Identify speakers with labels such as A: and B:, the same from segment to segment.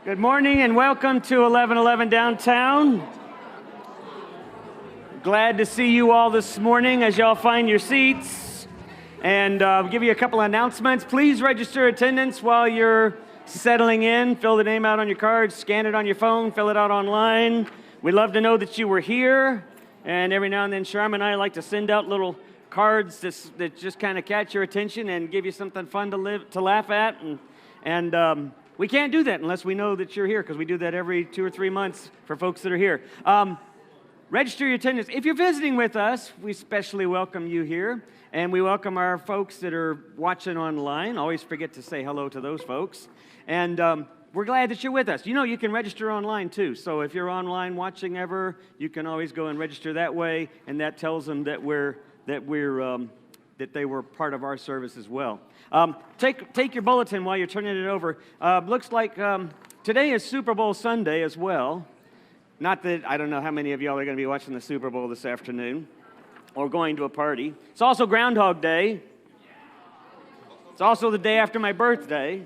A: Good morning and welcome to 1111 Downtown. Glad to see you all this morning as y'all find your seats. And I'll give you a couple of announcements. Please register attendance while you're settling in. Fill the name out on your card, scan it on your phone, fill it out online. We'd love to know that you were here. And every now and then, Sharma and I like to send out little cards that just kind of catch your attention and give you something fun to laugh at. And we can't do that unless we know that you're here, because we do that every 2 or 3 months for folks that are here. Register your attendance. If you're visiting with us, we especially welcome you here. And we welcome our folks that are watching online. Always forget to say hello to those folks. And we're glad that you're with us. You know, you can register online too. So if you're online watching ever, you can always go and register that way. And that tells them that that they were part of our service as well. Take your bulletin while you're turning it over. Looks like today is Super Bowl Sunday as well. Not that I don't know how many of y'all are going to be watching the Super Bowl this afternoon or going to a party. It's also Groundhog Day. It's also the day after my birthday.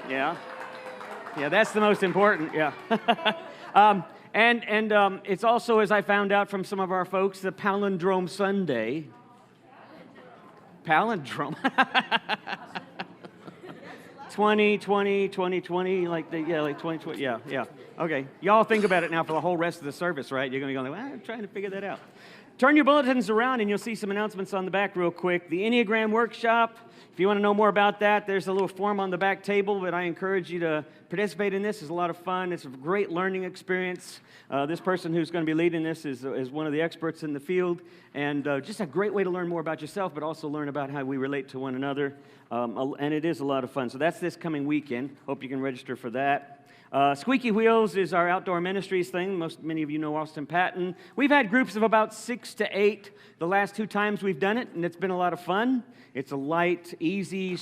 A: Yeah, that's the most important. Yeah. And it's also, as I found out from some of our folks, the Palindrome Sunday. Palindrome. 2020, like 2020, yeah. Okay, y'all think about it now for the whole rest of the service, right? You're going to be going, I'm trying to figure that out. Turn your bulletins around and you'll see some announcements on the back real quick. The Enneagram Workshop, if you want to know more about that, there's a little form on the back table, but I encourage you to participate in this. It's a lot of fun. It's a great learning experience. This person who's going to be leading this is one of the experts in the field, and just a great way to learn more about yourself, but also learn about how we relate to one another, and it is a lot of fun. So that's this coming weekend. Hope you can register for that. Squeaky Wheels is our outdoor ministries thing. Many of you know Austin Patton. We've had groups of about 6 to 8 the last 2 times we've done it, and it's been a lot of fun. It's a light, easy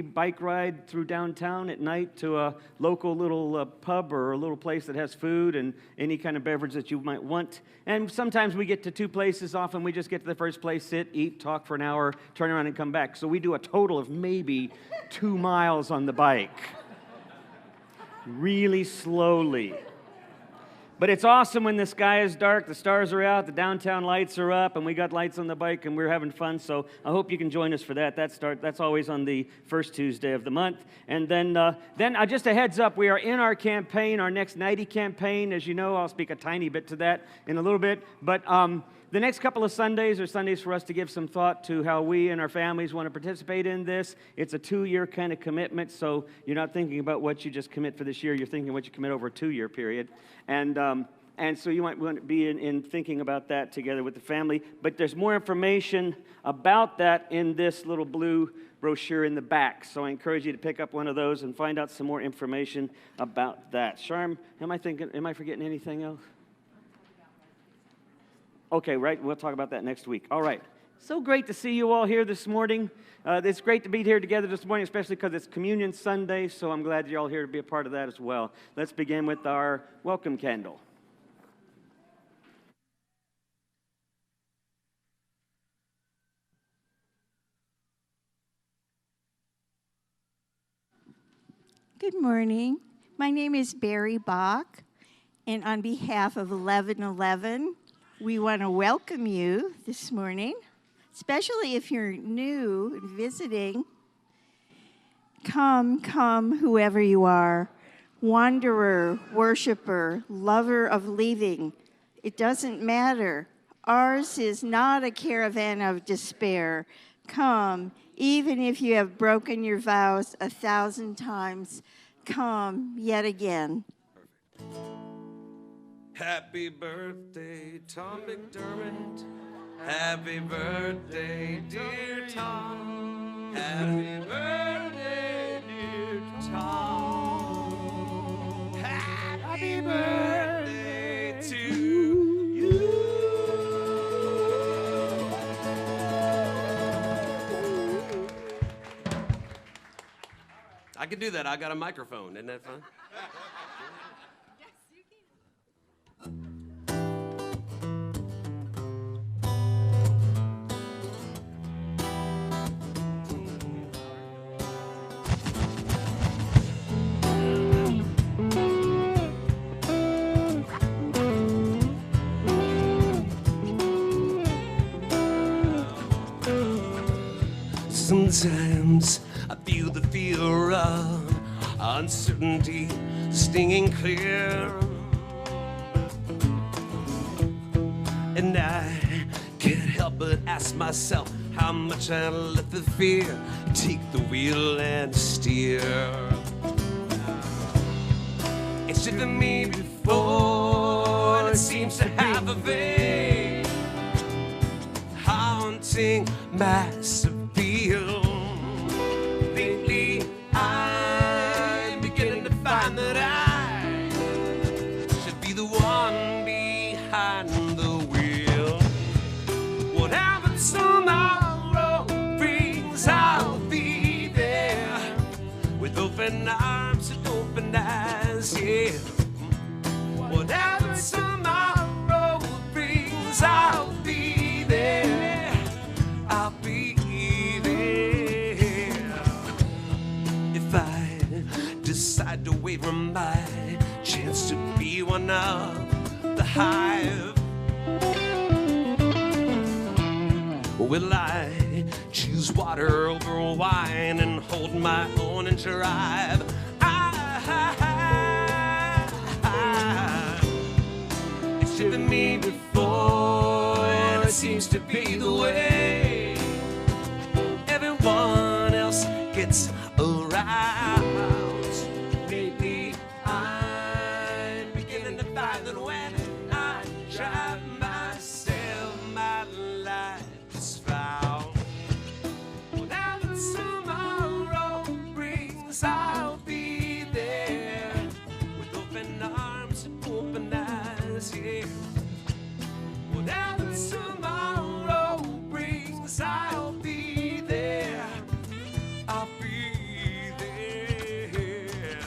A: bike ride through downtown at night to a local little pub or a little place that has food and any kind of beverage that you might want. And sometimes we get to 2 places. Often we just get to the first place, sit, eat, talk for an hour, turn around and come back. So we do a total of maybe 2 miles on the bike. Really slowly. But it's awesome when the sky is dark, the stars are out, the downtown lights are up, and we got lights on the bike, and we're having fun. So I hope you can join us for that. That's always on the first Tuesday of the month. And then just a heads up, we are in our campaign, our next 90 campaign. As you know, I'll speak a tiny bit to that in a little bit. But the next couple of Sundays are Sundays for us to give some thought to how we and our families want to participate in this. It's a 2-year kind of commitment, so you're not thinking about what you just commit for this year. You're thinking what you commit over a 2-year period. And so you might want to be in thinking about that together with the family. But there's more information about that in this little blue brochure in the back. So I encourage you to pick up one of those and find out some more information about that. Sharm, am I forgetting anything else? Okay, right, we'll talk about that next week. All right, so great to see you all here this morning. It's great to be here together this morning, especially because it's Communion Sunday, so I'm glad you're all here to be a part of that as well. Let's begin with our welcome candle.
B: Good morning. My name is Barry Bach, and on behalf of 1111, we want to welcome you this morning, especially if you're new and visiting. Come, whoever you are, wanderer, worshiper, lover of leaving. It doesn't matter. Ours is not a caravan of despair. Come, even if you have broken your vows 1,000 times, come yet again.
C: Perfect. Happy birthday, Tom McDermott. Happy birthday, dear Tom. Happy birthday, dear Tom. Happy birthday to you. I can do that. I got a microphone. Isn't that fun? Sometimes I feel the fear of uncertainty stinging clear, and I can't help but ask myself how much I let the fear take the wheel and steer. It's driven me before, and it seems to have a vein haunting mass appeal. Lately, I'm beginning to find that I should be the one behind the wheel. Whatever tomorrow brings, I'll be there with open arms and open eyes, yeah. Whatever tomorrow brings, I'll be there. I'll be there. If I decide to waver my chance to be one of the hive, will I choose water over wine and hold my own and drive? It's driven me before, and it seems to be the way everyone else gets around. Lately, I'm beginning to find that when I drive myself, my life is found. Whatever tomorrow brings, I'll be there with open arms and open eyes, yeah. Whatever tomorrow brings, I'll be there. I'll be there.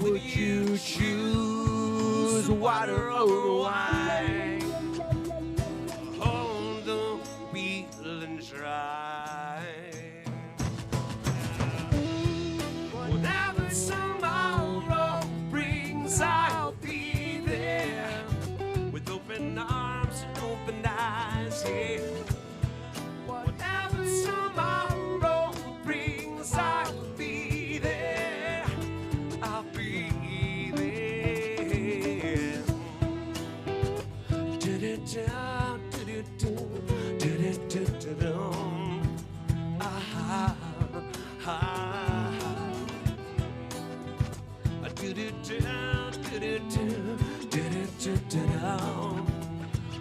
C: Would you choose water over wine? Hold the wheel and drive. Whatever tomorrow brings, I'll be there with open arms and open eyes, yeah. Whatever tomorrow brings, I'll be there. I'll be there. Do-do-do, do-do-do, do-do-do-do-do. Ah, ah. Do-do-do, do-do-do, do-do-do-do-do.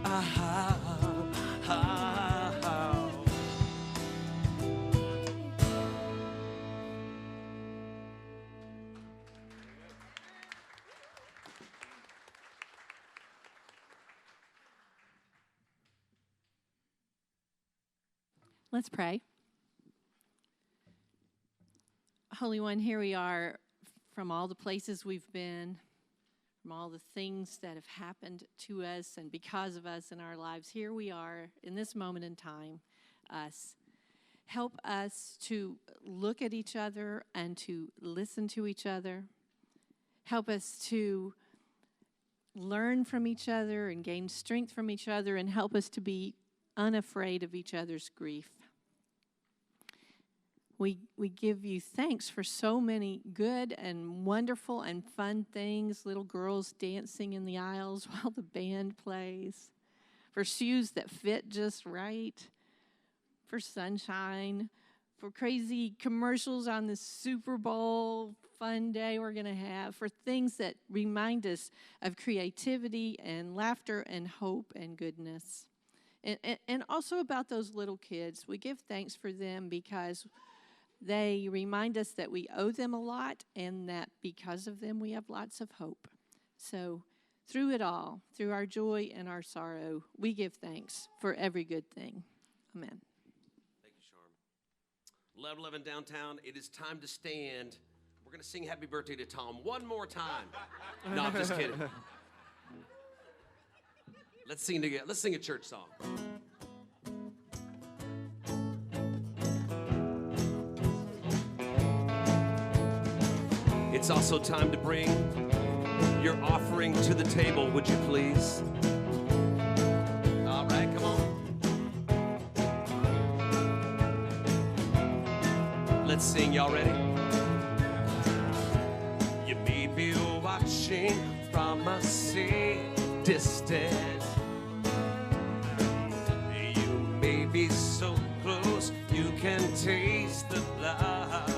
C: Ah, ah.
D: Let's pray. Holy One, here we are from all the places we've been, from all the things that have happened to us and because of us in our lives. Here we are in this moment in time, us. Help us to look at each other and to listen to each other. Help us to learn from each other and gain strength from each other, and help us to be unafraid of each other's grief. We give you thanks for so many good and wonderful and fun things, little girls dancing in the aisles while the band plays, for shoes that fit just right, for sunshine, for crazy commercials on the Super Bowl fun day we're going to have, for things that remind us of creativity and laughter and hope and goodness. And also about those little kids. We give thanks for them because they remind us that we owe them a lot and that because of them we have lots of hope. So through it all, through our joy and our sorrow, we give thanks for every good thing. Amen.
C: Thank you, Charm. 1111 downtown, it is time to stand. We're going to sing happy birthday to Tom one more time. No, I'm just kidding. Let's sing together. Let's sing a church song. It's also time to bring your offering to the table, would you please? All right, come on. Let's sing, y'all ready? You may be watching from a safe distance. You may be so close you can taste the love.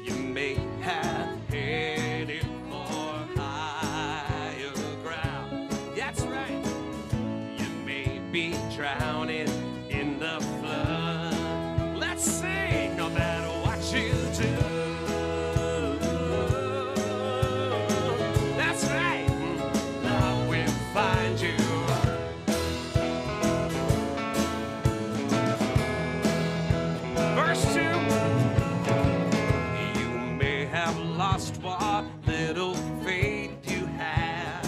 C: You may have headed for higher ground. That's right. You may be drowning in the flood. Let's sing, no matter what you do. That's right. Love will find you. Verse 2. You may have lost what little faith you have.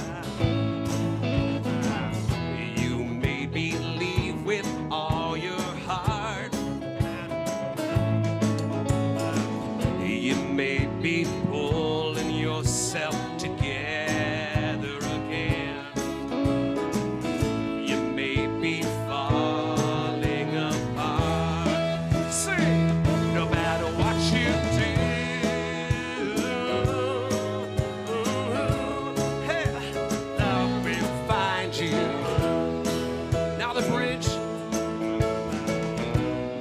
C: You may believe with all your heart. You may be pulling yourself together again. You may be falling apart. Sing, no matter what you do, hey, love will find you. Now the bridge.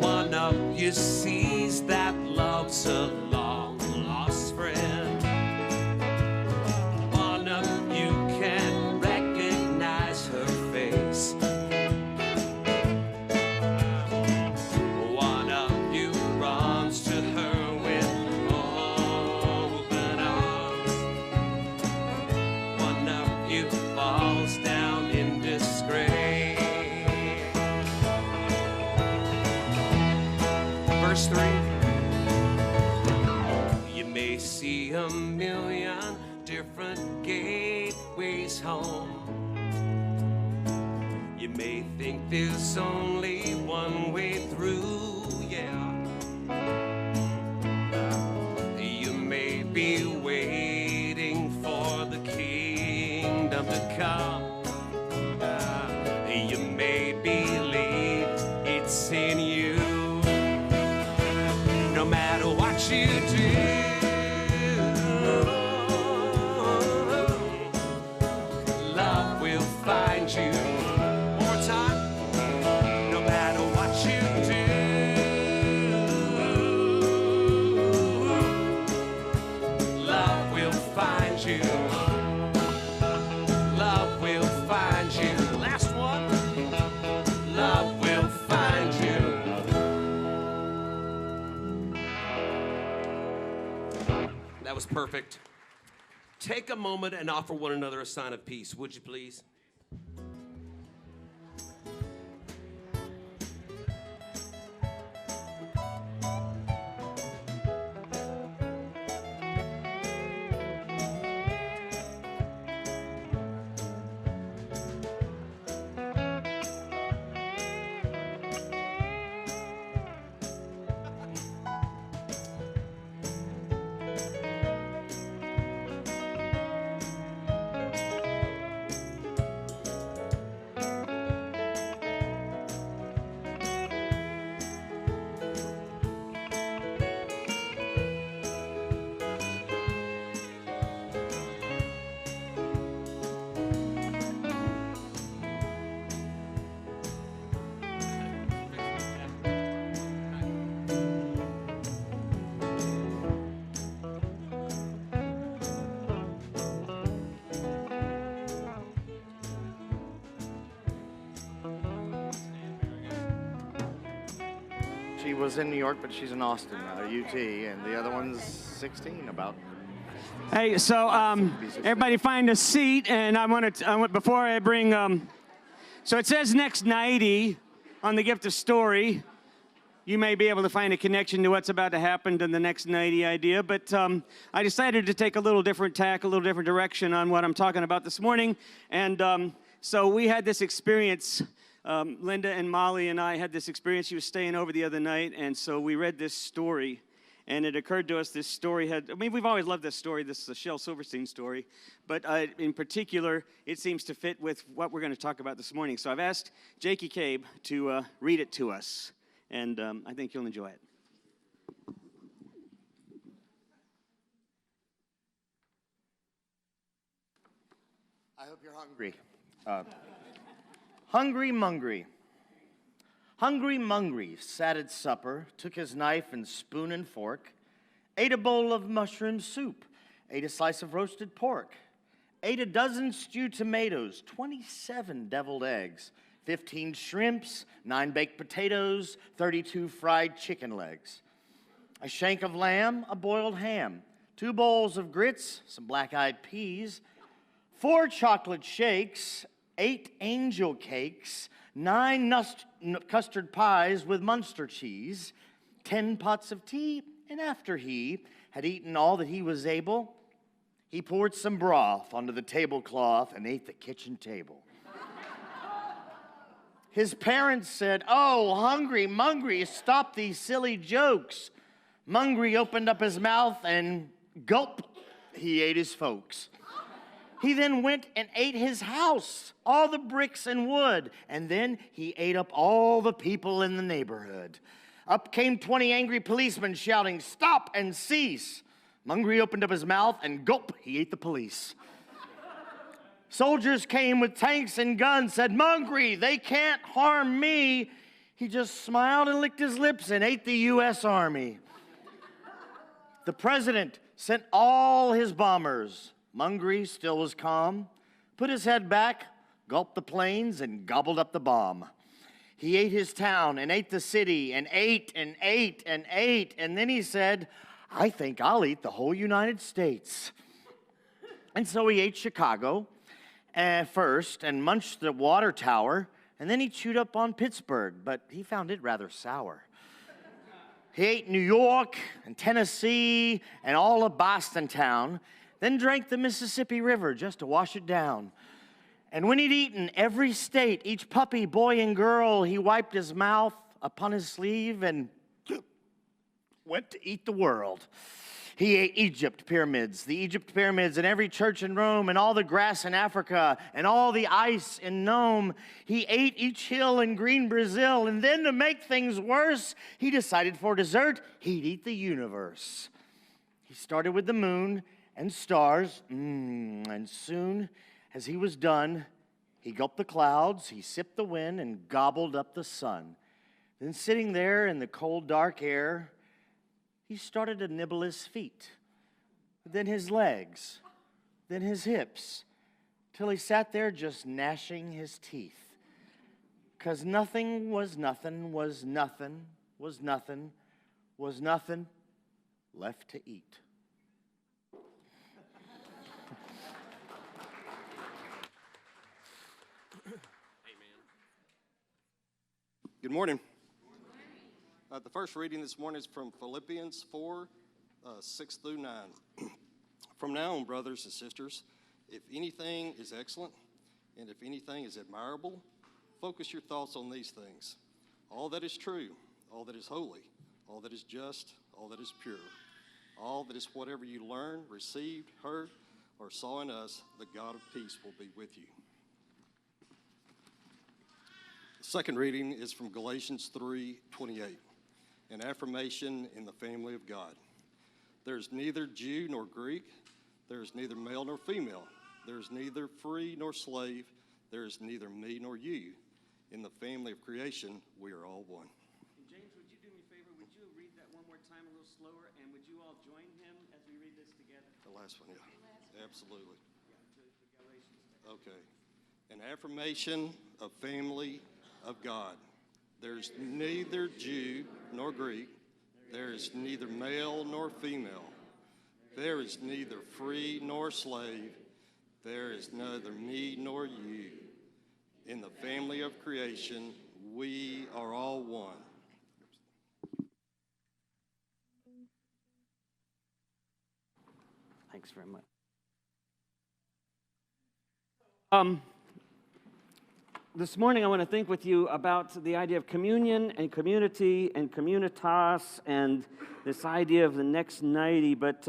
C: One of you sees that love's a long-lost friend. One of you can recognize her face. One of you runs to her with open arms. One of you falls down in disgrace. Verse 3. You may see a million different gateways home. You may think there's only one way through, yeah. You may be waiting for the kingdom to come. You may believe it's in you. No matter what you do, love will find you. One more time. No matter what you do, love will find you. Love will find you. Last one. Love will find you. That was perfect. Take a moment and offer one another a sign of peace, would you please?
E: She was in New York, but she's in Austin, UT, and the other one's 16 about.
A: Hey, so everybody find a seat, and I want before I bring, so it says next 90 on the gift of story. you may be able to find a connection to what's about to happen to the next 90 idea, but I decided to take a little different tack, a little different direction on what I'm talking about this morning. And so we had this experience. Linda and Molly and I had this experience. She was staying over the other night, and so we read this story. And it occurred to us this story we've always loved this story. This is a Shel Silverstein story. But in particular, it seems to fit with what we're going to talk about this morning. So I've asked Jakey Cabe to read it to us. And I think you'll enjoy it.
E: I hope you're hungry. Hungry Mungry. Hungry Mungry sat at supper, took his knife and spoon and fork, ate a bowl of mushroom soup, ate a slice of roasted pork, ate a dozen stewed tomatoes, 27 deviled eggs, 15 shrimps, 9 baked potatoes, 32 fried chicken legs, a shank of lamb, a boiled ham, 2 bowls of grits, some black-eyed peas, 4 chocolate shakes, 8 angel cakes, 9 custard pies with Munster cheese, 10 pots of tea, and after he had eaten all that he was able, he poured some broth onto the tablecloth and ate the kitchen table. His parents said, "Oh, Hungry Mungry, stop these silly jokes." Mungry opened up his mouth and gulp, he ate his folks. He then went and ate his house, all the bricks and wood, and then he ate up all the people in the neighborhood. Up came 20 angry policemen shouting, "Stop and cease." Mungry opened up his mouth and gulp, he ate the police. Soldiers came with tanks and guns, said, "Mungry, they can't harm me." He just smiled and licked his lips and ate the U.S. Army. The president sent all his bombers. Mungry still was calm, put his head back, gulped the planes, and gobbled up the bomb. He ate his town and ate the city and ate and ate and ate, and then he said, "I think I'll eat the whole United States." And so he ate Chicago first and munched the water tower, and then he chewed up on Pittsburgh, but he found it rather sour. He ate New York and Tennessee and all of Boston town, then drank the Mississippi River just to wash it down. And when he'd eaten every state, each puppy, boy, and girl, he wiped his mouth upon his sleeve and went to eat the world. He ate the Egypt pyramids and every church in Rome and all the grass in Africa and all the ice in Nome. He ate each hill in green Brazil, and then to make things worse, he decided for dessert he'd eat the universe. He started with the moon and stars, and soon as he was done, he gulped the clouds, he sipped the wind, and gobbled up the sun. Then sitting there in the cold, dark air, he started to nibble his feet, then his legs, then his hips, till he sat there just gnashing his teeth. 'Cause nothing was nothing, was nothing, was nothing, was nothing left to eat.
F: Good morning. The first reading this morning is from Philippians 4, 6 through 9. From now on, brothers and sisters, if anything is excellent and if anything is admirable, focus your thoughts on these things. All that is true, all that is holy, all that is just, all that is pure, all that is whatever you learned, received, heard, or saw in us, the God of peace will be with you. The second reading is from Galatians 3:28, an affirmation in the family of God. There is neither Jew nor Greek, there is neither male nor female, there is neither free nor slave, there is neither me nor you. In the family of creation, we are all one.
A: James, would you do me a favor? Would you read that one more time a little slower, and would you all join him as we read this together?
F: The last one, yeah. Absolutely. Okay. An affirmation of family of God. There's neither Jew nor Greek. There is neither male nor female. There is neither free nor slave. There is neither me nor you. In the family of creation, we are all one.
A: Thanks very much. This morning I want to think with you about the idea of communion and community and communitas and this idea of the next 90. But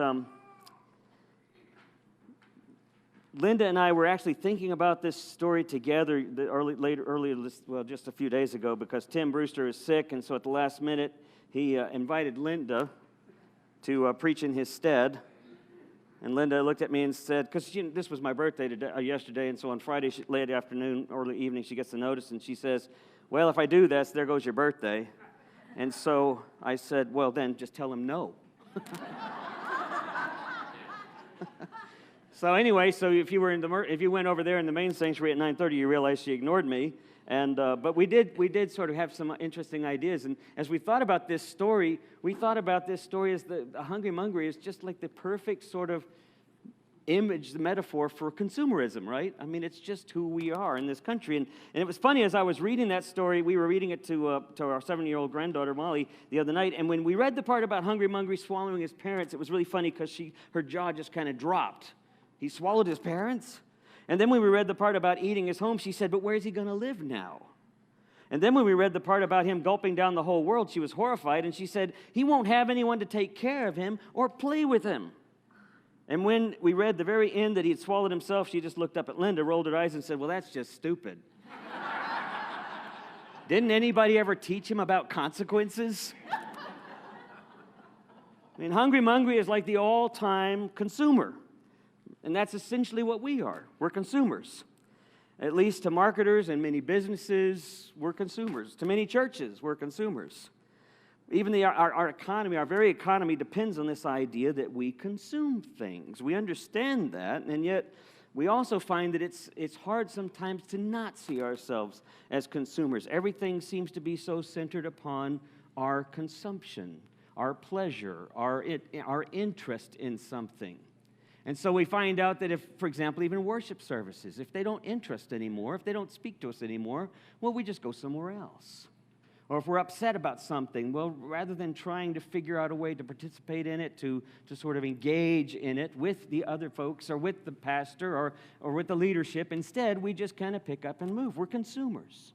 A: Linda and I were actually thinking about this story together just a few days ago, because Tim Brewster is sick, and so at the last minute he invited Linda to preach in his stead. And Linda looked at me and said, because this was my birthday yesterday, and so on Friday, late afternoon, early evening, she gets the notice, and she says, well, if I do this, there goes your birthday. And so I said, well, then just tell him no. So anyway, if you went over there in the main sanctuary at 9:30, you realize she ignored me. And but we did sort of have some interesting ideas. And as we thought about this story, as the Hungry Mungry is just like the perfect sort of image, the metaphor for consumerism, right? I mean, it's just who we are in this country. And it was funny, as I was reading that story, we were reading it to our 7-year-old granddaughter, Molly, the other night. And when we read the part about Hungry Mungry swallowing his parents, it was really funny because her jaw just kind of dropped. He swallowed his parents? And then when we read the part about eating his home, she said, but where is he going to live now? And then when we read the part about him gulping down the whole world, she was horrified, and she said, he won't have anyone to take care of him or play with him. And when we read the very end that he had swallowed himself, she just looked up at Linda, rolled her eyes, and said, well, that's just stupid. Didn't anybody ever teach him about consequences? I mean, Hungry Mungry is like the all-time consumer. And that's essentially what we are. We're consumers. At least to marketers and many businesses, we're consumers. To many churches, we're consumers. Even our economy, our very economy, depends on this idea that we consume things. We understand that, and yet we also find that it's hard sometimes to not see ourselves as consumers. Everything seems to be so centered upon our consumption, our pleasure, our interest in something. And so we find out that if, for example, even worship services, if they don't interest anymore, if they don't speak to us anymore, well, we just go somewhere else. Or if we're upset about something, well, rather than trying to figure out a way to participate in it, to sort of engage in it with the other folks or with the pastor or with the leadership, instead, we just kind of pick up and move. We're consumers.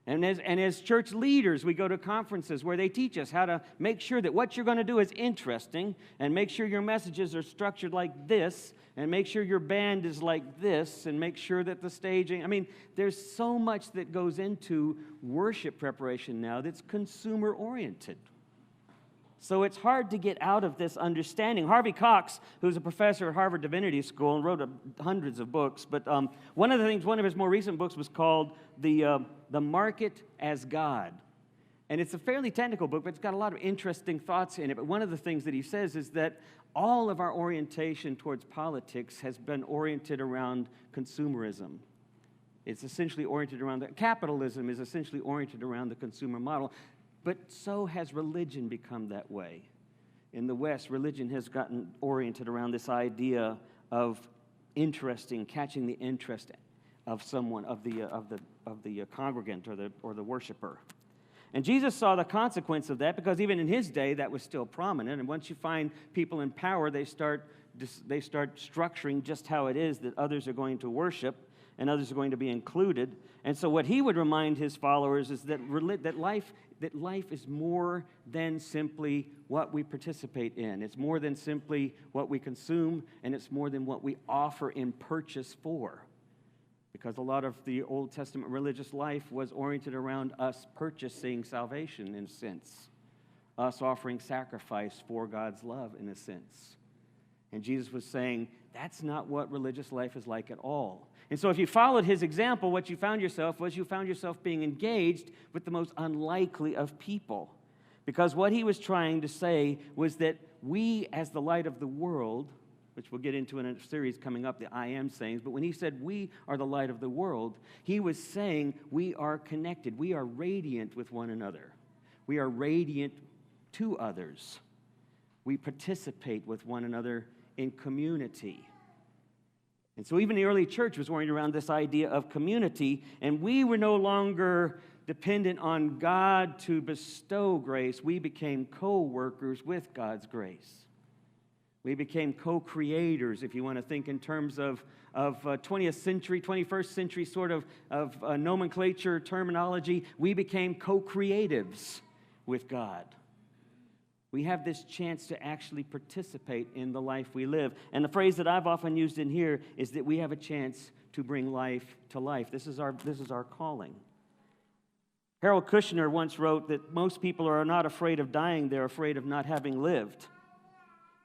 A: And as church leaders, we go to conferences where they teach us how to make sure that what you're going to do is interesting, and make sure your messages are structured like this, and make sure your band is like this, and make sure that the staging, I mean, there's so much that goes into worship preparation now that's consumer-oriented. So it's hard to get out of this understanding. Harvey Cox, who's a professor at Harvard Divinity School and wrote hundreds of books, but one of his more recent books was called The Market as God. And it's a fairly technical book, but it's got a lot of interesting thoughts in it. But one of the things that he says is that all of our orientation towards politics has been oriented around consumerism. It's essentially oriented around capitalism is essentially oriented around the consumer model. But so has religion become that way. In the West, religion has gotten oriented around this idea of catching the interest of someone, of the congregant or the worshiper. And Jesus saw the consequence of that, because even in his day, that was still prominent. And once you find people in power, they start structuring just how it is that others are going to worship and others are going to be included. And so what he would remind his followers is that life is more than simply what we participate in. It's more than simply what we consume, and it's more than what we offer in purchase for. Because a lot of the Old Testament religious life was oriented around us purchasing salvation, in a sense. Us offering sacrifice for God's love, in a sense. And Jesus was saying, that's not what religious life is like at all. And so if you followed his example, what you found yourself being engaged with the most unlikely of people. Because what he was trying to say was that we, as the light of the world, which we'll get into in a series coming up, the I Am sayings, but when he said we are the light of the world, he was saying we are connected. We are radiant with one another. We are radiant to others. We participate with one another in community. And so even the early church was oriented around this idea of community, and we were no longer dependent on God to bestow grace. We became co-workers with God's grace. We became co-creators, if you want to think in terms of 20th century, 21st century sort of nomenclature, terminology. We became co-creatives with God. We have this chance to actually participate in the life we live. And the phrase that I've often used in here is that we have a chance to bring life to life. This is our calling. Harold Kushner once wrote that most people are not afraid of dying, they're afraid of not having lived.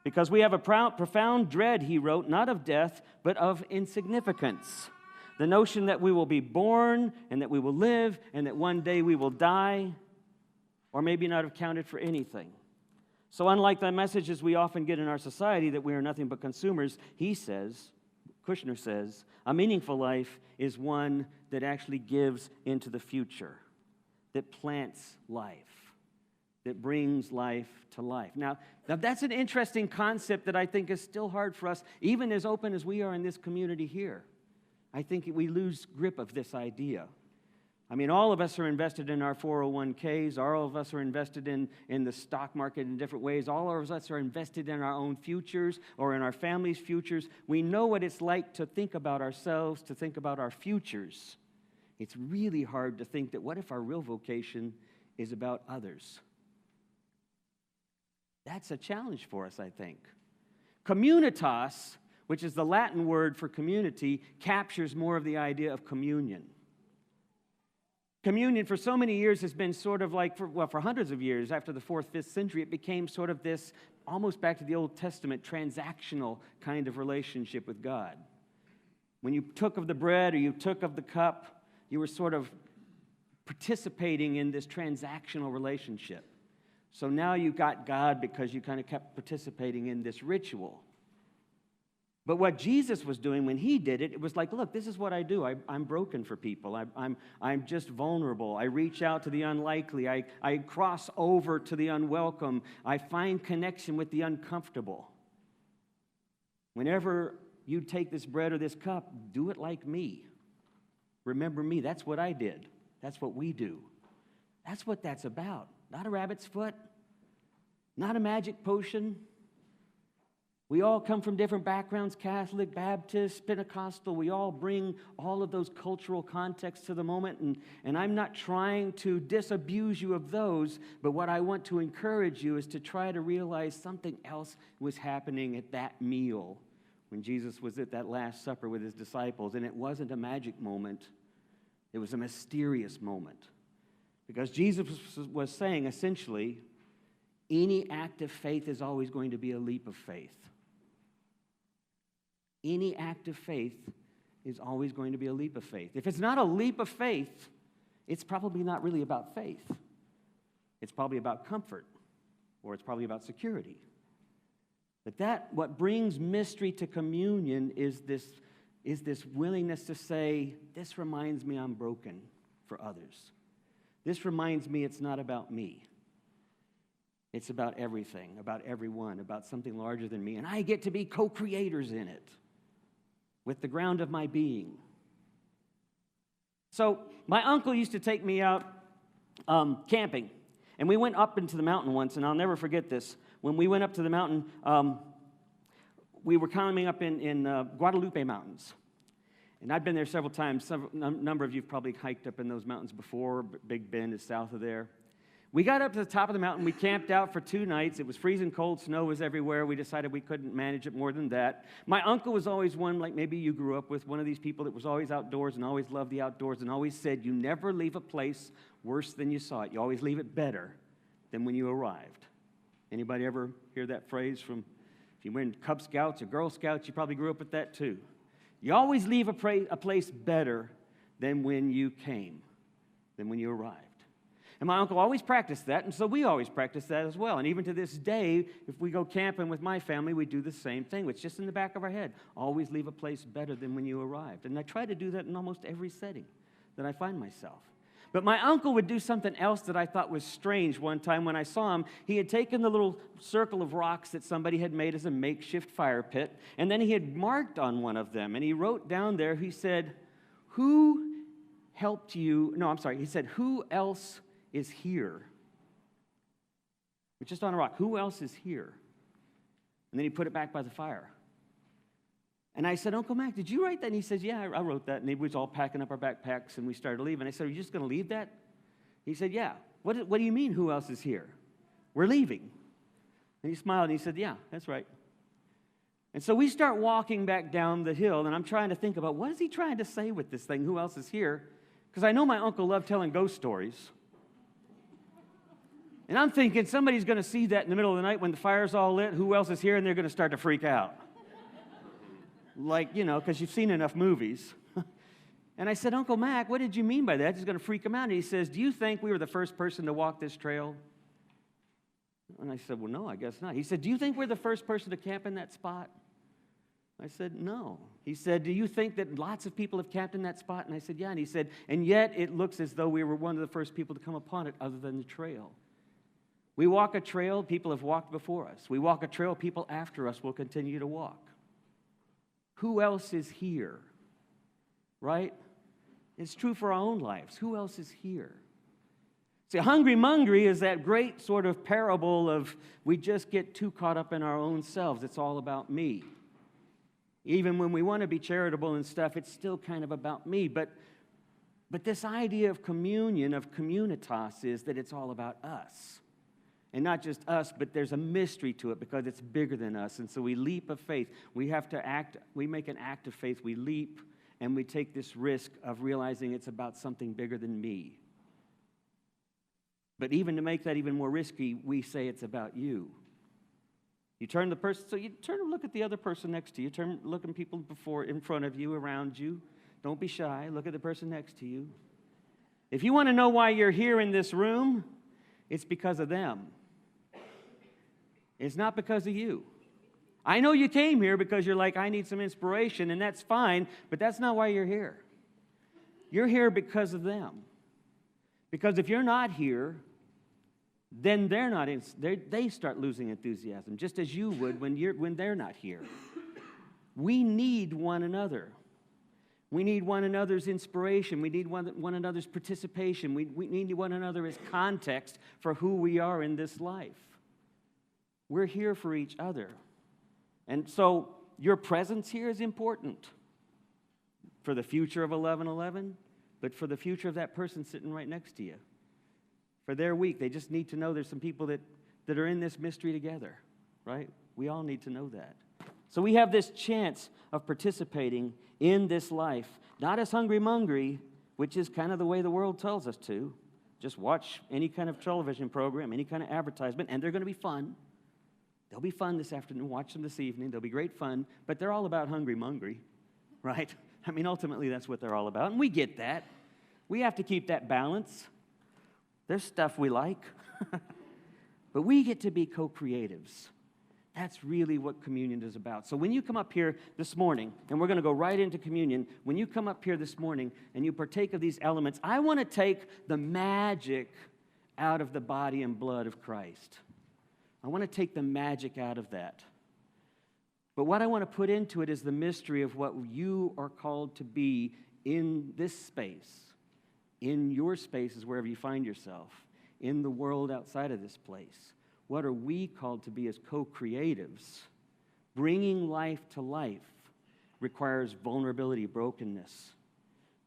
A: Because we have a profound dread, he wrote, not of death, but of insignificance. The notion that we will be born and that we will live and that one day we will die, or maybe not have counted for anything. So unlike the messages we often get in our society that we are nothing but consumers, Kushner says, a meaningful life is one that actually gives into the future, that plants life, that brings life to life. Now that's an interesting concept that I think is still hard for us, even as open as we are in this community here. I think we lose grip of this idea. I mean, all of us are invested in our 401ks. All of us are invested in the stock market in different ways. All of us are invested in our own futures or in our family's futures. We know what it's like to think about ourselves, to think about our futures. It's really hard to think that what if our real vocation is about others? That's a challenge for us, I think. Communitas, which is the Latin word for community, captures more of the idea of communion. Communion for so many years has been sort of like, for hundreds of years, after the 4th, 5th century, it became sort of this, almost back to the Old Testament, transactional kind of relationship with God. When you took of the bread or you took of the cup, you were sort of participating in this transactional relationship. So now you got God because you kind of kept participating in this ritual. But what Jesus was doing when he did it, it was like, look, this is what I do. I'm broken for people. I'm just vulnerable. I reach out to the unlikely. I cross over to the unwelcome. I find connection with the uncomfortable. Whenever you take this bread or this cup, do it like me. Remember me. That's what I did. That's what we do. That's what that's about. Not a rabbit's foot, not a magic potion. We all come from different backgrounds, Catholic, Baptist, Pentecostal. We all bring all of those cultural contexts to the moment, and I'm not trying to disabuse you of those, but what I want to encourage you is to try to realize something else was happening at that meal when Jesus was at that Last Supper with his disciples, and it wasn't a magic moment. It was a mysterious moment. Because Jesus was saying, essentially, any act of faith is always going to be a leap of faith. Any act of faith is always going to be a leap of faith. If it's not a leap of faith, it's probably not really about faith. It's probably about comfort, or it's probably about security. But what brings mystery to communion is this willingness to say, this reminds me I'm broken for others. This reminds me it's not about me. It's about everything, about everyone, about something larger than me. And I get to be co-creators in it with the ground of my being. So my uncle used to take me out camping. And we went up into the mountain once, and I'll never forget this. When we went up to the mountain, we were climbing up in Guadalupe Mountains. And I've been there several times. A number of you have probably hiked up in those mountains before. Big Bend is south of there. We got up to the top of the mountain. We camped out for 2 nights. It was freezing cold. Snow was everywhere. We decided we couldn't manage it more than that. My uncle was always one, like maybe you grew up with, one of these people that was always outdoors and always loved the outdoors and always said, you never leave a place worse than you saw it. You always leave it better than when you arrived. Anybody ever hear that phrase from, if you were in Cub Scouts or Girl Scouts, you probably grew up with that too. You always leave a place better than when you came, than when you arrived. And my uncle always practiced that, and so we always practice that as well. And even to this day, if we go camping with my family, we do the same thing. It's just in the back of our head. Always leave a place better than when you arrived. And I try to do that in almost every setting that I find myself. But my uncle would do something else that I thought was strange one time when I saw him. He had taken the little circle of rocks that somebody had made as a makeshift fire pit, and then he had marked on one of them, and he wrote down there, he said, who helped you? No, I'm sorry. He said, who else is here? It's just on a rock. Who else is here? And then he put it back by the fire. And I said, Uncle Mac, did you write that? And he said, yeah, I wrote that. And we was all packing up our backpacks, and we started leaving. I said, are you just going to leave that? He said, yeah. What do you mean, who else is here? We're leaving. And he smiled, and he said, yeah, that's right. And so we start walking back down the hill, and I'm trying to think about, what is he trying to say with this thing? Who else is here? Because I know my uncle loved telling ghost stories. And I'm thinking somebody's going to see that in the middle of the night when the fire's all lit. Who else is here? And they're going to start to freak out. Like, because you've seen enough movies. And I said, Uncle Mac, what did you mean by that? He's going to freak him out. And he says, do you think we were the first person to walk this trail? And I said, well, no, I guess not. He said, do you think we're the first person to camp in that spot? I said, no. He said, do you think that lots of people have camped in that spot? And I said, yeah. And he said, and yet it looks as though we were one of the first people to come upon it other than the trail. We walk a trail, people have walked before us. We walk a trail, people after us will continue to walk. Who else is here? Right? It's true for our own lives. Who else is here? See, hungry mongry is that great sort of parable of we just get too caught up in our own selves. It's all about me. Even when we want to be charitable and stuff, it's still kind of about me. But this idea of communion, of communitas, is that it's all about us. And not just us, but there's a mystery to it because it's bigger than us. And so we leap of faith. We have to act, we make an act of faith. We leap and we take this risk of realizing it's about something bigger than me. But even to make that even more risky, we say it's about you. You turn the person, so you turn and look at the other person next to you. Look at people in front of you, around you. Don't be shy. Look at the person next to you. If you want to know why you're here in this room, it's because of them. It's not because of you. I know you came here because you're like, I need some inspiration, and that's fine, but that's not why you're here. You're here because of them. Because if you're not here, then they start losing enthusiasm, just as you would when they're not here. We need one another. We need one another's inspiration. We need one another's participation. We need one another as context for who we are in this life. We're here for each other. And so your presence here is important for the future of 11:11, but for the future of that person sitting right next to you. For their week, they just need to know there's some people that are in this mystery together, right? We all need to know that. So we have this chance of participating in this life, not as hungry mongry, which is kind of the way the world tells us to. Just watch any kind of television program, any kind of advertisement, and they're going to be fun. They'll be fun this afternoon. Watch them this evening. They'll be great fun, but they're all about hungry mongry, right? I mean, ultimately, that's what they're all about, and we get that. We have to keep that balance. There's stuff we like, but we get to be co-creatives. That's really what communion is about. So when you come up here this morning, and we're going to go right into communion, when you come up here this morning and you partake of these elements, I want to take the magic out of the body and blood of Christ. I want to take the magic out of that. But what I want to put into it is the mystery of what you are called to be in this space, in your spaces, wherever you find yourself, in the world outside of this place. What are we called to be as co-creatives? Bringing life to life requires vulnerability, brokenness,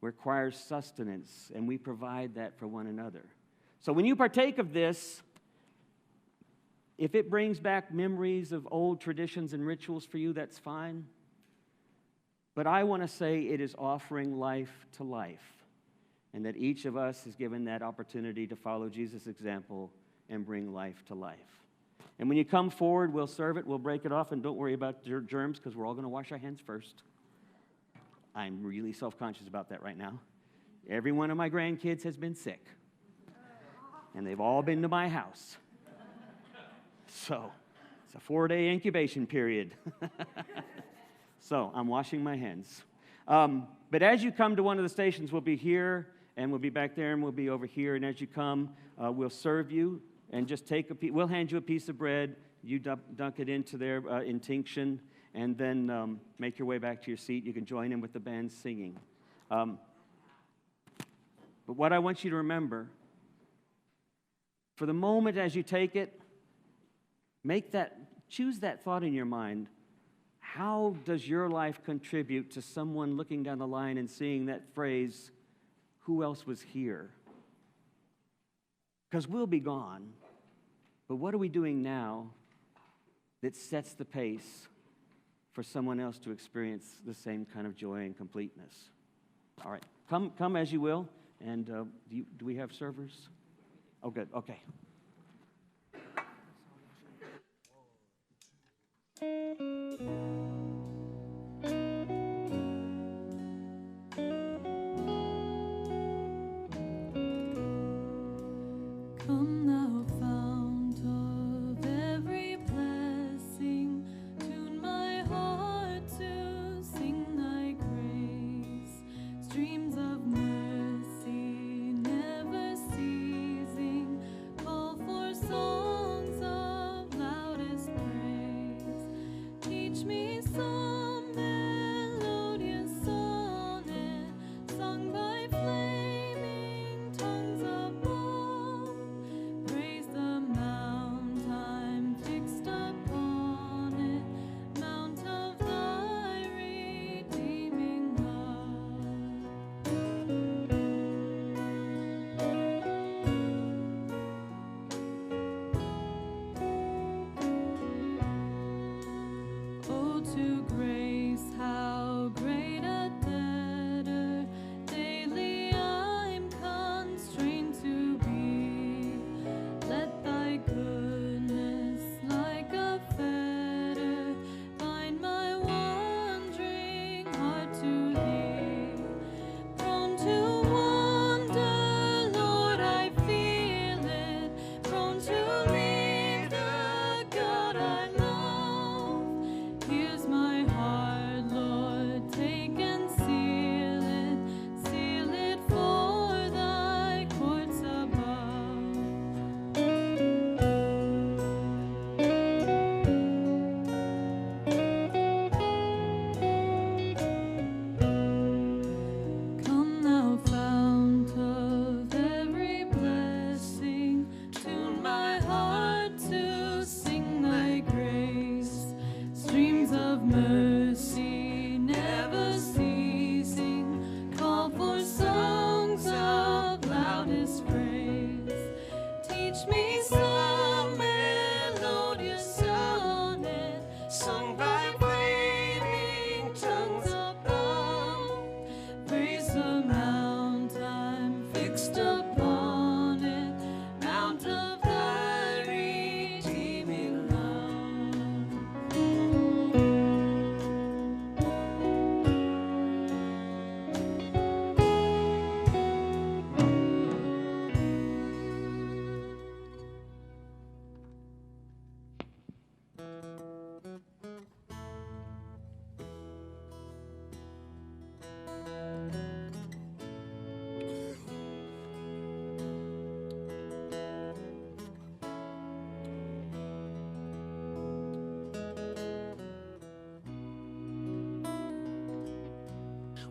A: requires sustenance, and we provide that for one another. So when you partake of this, if it brings back memories of old traditions and rituals for you, that's fine. But I want to say it is offering life to life, and that each of us is given that opportunity to follow Jesus' example and bring life to life. And when you come forward, we'll serve it, we'll break it off, and don't worry about germs because we're all going to wash our hands first. I'm really self-conscious about that right now. Every one of my grandkids has been sick, and they've all been to my house. So it's a 4-day incubation period. So I'm washing my hands. But as you come to one of the stations, we'll be here, and we'll be back there, and we'll be over here. And as you come, we'll serve you, and just take a piece. We'll hand you a piece of bread. You dunk it into their intinction, and then make your way back to your seat. You can join in with the band singing. But what I want you to remember, for the moment as you take it, make that choose that thought in your mind. How does your life contribute to someone looking down the line and seeing that phrase, who else was here? Because we'll be gone. But what are we doing now that sets the pace for someone else to experience the same kind of joy and completeness? All right, come as you will. And do we have servers? Oh, good, okay.
G: Come thou fount of every blessing, tune my heart to sing thy grace. Streams of mercy never ceasing, call for songs of loudest praise. Teach me some melodious sonnet, sung by flaming tongues above. Praise the mount I'm fixed upon it, mount of thy redeeming love. Oh, to grace, how great a debtor daily I'm constrained to be. Let thy goodness like a fetter bind my wandering heart to thee. Prone to wander, Lord, I feel it. Prone to leave the God I love. Here's my heart, Lord, take and seal it for thy courts above. Come thou fount of every blessing, tune my heart to sing thy grace. Streams of mercy never ceasing, call for songs of loudest praise. Teach me some melodious sonnet, sung by flaming tongues above. Praise the mount I'm fixed upon it, mount of thy redeeming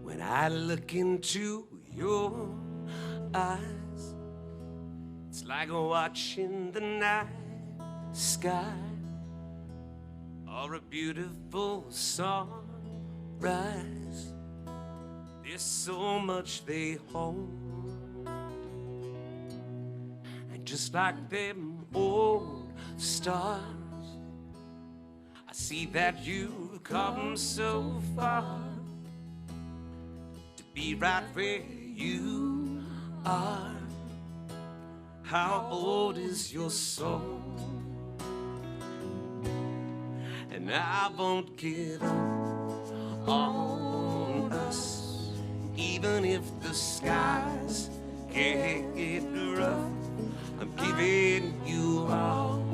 C: When I look into your eyes, it's like watching the night sky or a beautiful sunrise. There's so much they hold, and just like them old stars, I see that you've come so far to be right where you are. How old is your soul? And I won't give up on us, even if the skies get rough. I'm giving you all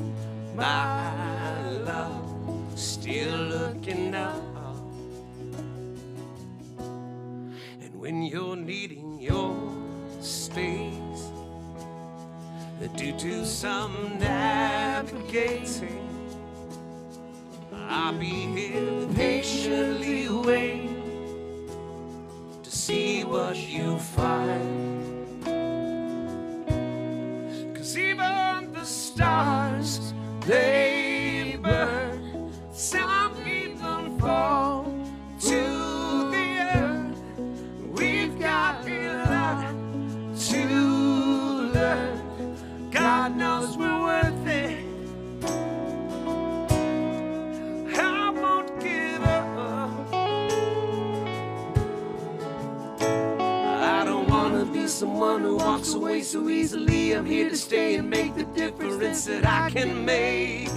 C: my love, still looking up. And when you're needing your space, due to some navigating, I'll be here patiently waiting to see what you find. 'Cause even the stars, they burn God knows we're worth it. I won't give up. I don't wanna be someone who walks away so easily. I'm here to stay and make the difference that I can make.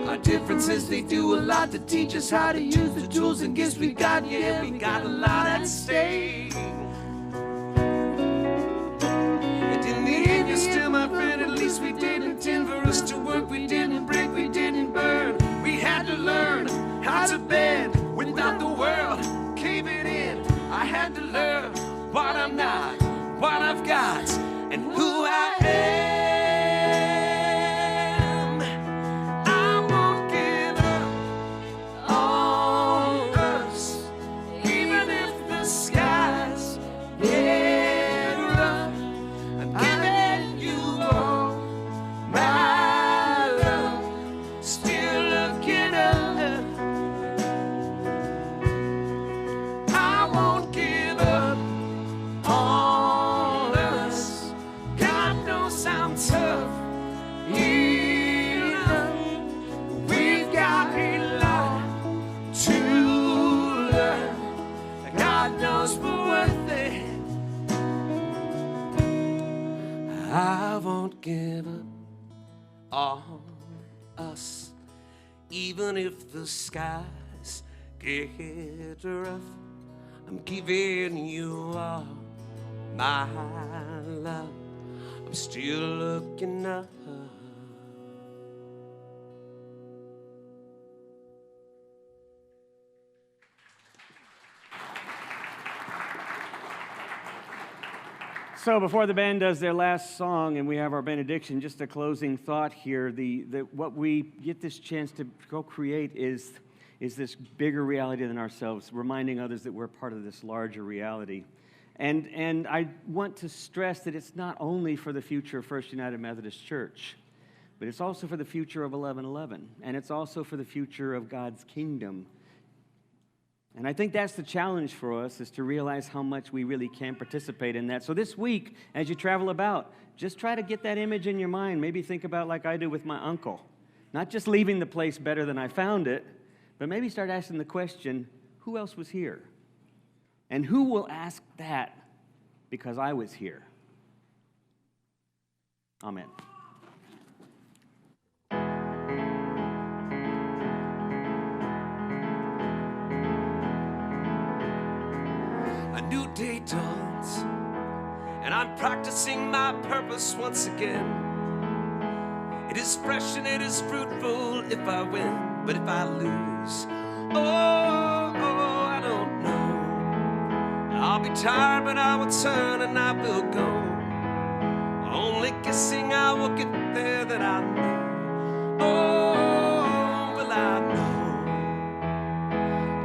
C: Our differences, they do a lot to teach us how to use the tools and gifts we got. Yeah, we got a lot at stake. And in the end, you're still my friend. At least we didn't intend for us to work. We didn't break, we didn't burn. We had to learn how to bend without the world caving in. I had to learn what I'm not, what I've got, and who I am. I won't give up on us, even if the skies get rough. I'm giving you all my love, still looking up. I won't give up on us. God knows I'm tough enough. We've got a lot to learn. God knows we're worth it. I won't give up on us, even if the skies get rough. I'm giving you all my love. I'm still looking up.
A: So before the band does their last song and we have our benediction, just a closing thought here. What we get this chance to go create is this bigger reality than ourselves, reminding others that we're part of this larger reality. And I want to stress that it's not only for the future of First United Methodist Church, but it's also for the future of 1111, and it's also for the future of God's kingdom. And I think that's the challenge for us, is to realize how much we really can participate in that. So this week, as you travel about, just try to get that image in your mind. Maybe think about like I do with my uncle. Not just leaving the place better than I found it, but maybe start asking the question, who else was here? And who will ask that because I was here? Amen.
C: A new day dawns, and I'm practicing my purpose once again. It is fresh and it is fruitful if I win, but if I lose, I don't know. I'll be tired, but I will turn and I will go. Only guessing I will get there that I know. Oh, will I know?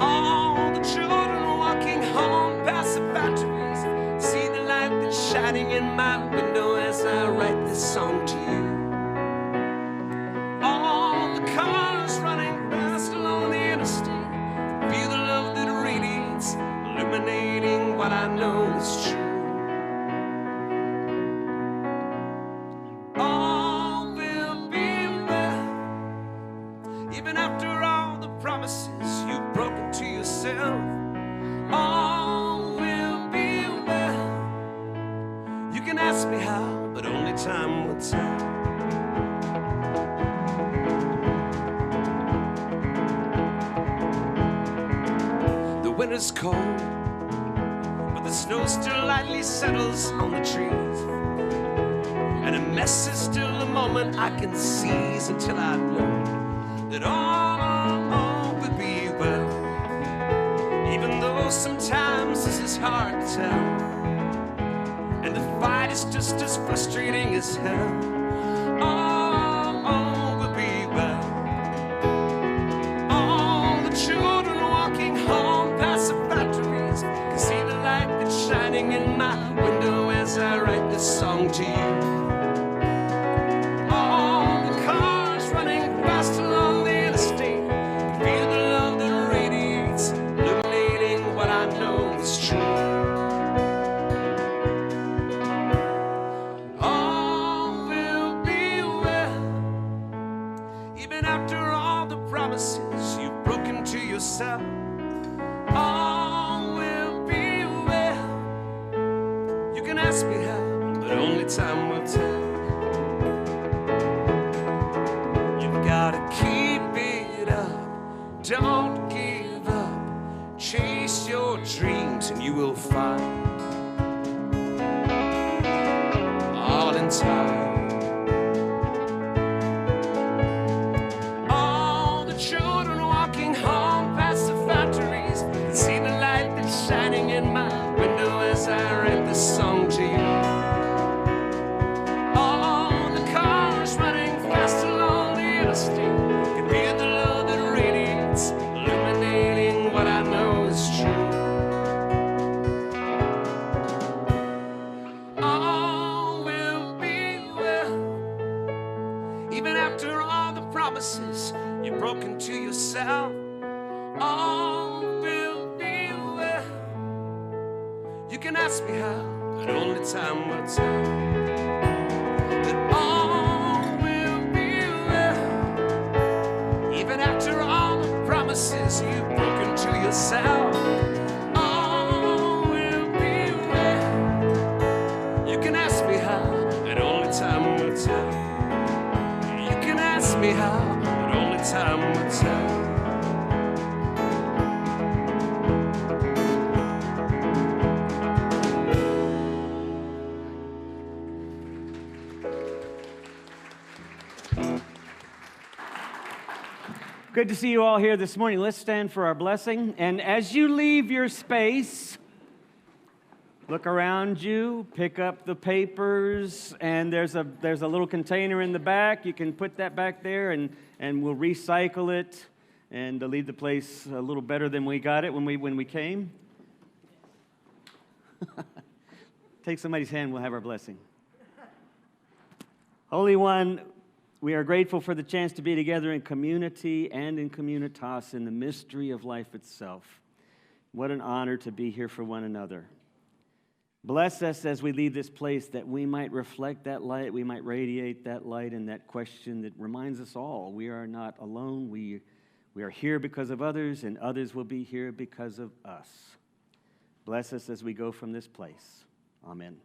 C: All the children walking home past the factories see the light that's shining in my window as I write this song to you. All the cars running fast along the interstate feel the love that radiates, illuminating what I know is true. All will be well, even after all the promises you've broken to yourself. All will be well. You can ask me how, but only time will tell. The winter's cold, but the snow still lightly settles on the trees. And a mess is still a moment I can seize until I know that all will be well. Even though sometimes this is hard to tell, and the fight is just as frustrating as hell. All will be well. All the children walking home past the factories can see the light that's shining in my window as I write this song to you. All the cars running fast along the interstate feel the love that radiates, illuminating what I know is true. only time will tell. You've gotta keep it up, don't give up. Chase your dreams and you will find all in time. All the children walking home past the factories can see the light that's shining in my window as I read this song to you. All the cars running fast along the interstate can hear the love that radiates, illuminating what I know is true. All will be well, even after all the promises you've broken to yourself. All will be well. You can ask me how, but only time will tell. But all will be well, even after all the promises you've broken to yourself. All will be well. You can ask me how, but only time will tell. You can ask me how, but only time will tell.
A: Good to see you all here this morning. Let's stand for our blessing. And as you leave your space, look around you, pick up the papers, and there's a little container in the back. You can put that back there, and we'll recycle it and leave the place a little better than we got it when we came. Take somebody's hand, we'll have our blessing. Holy One, we are grateful for the chance to be together in community and in communitas, in the mystery of life itself. What an honor to be here for one another. Bless us as we leave this place, that we might reflect that light, we might radiate that light, and that question that reminds us all we are not alone. We are here because of others, and others will be here because of us. Bless us as we go from this place. Amen.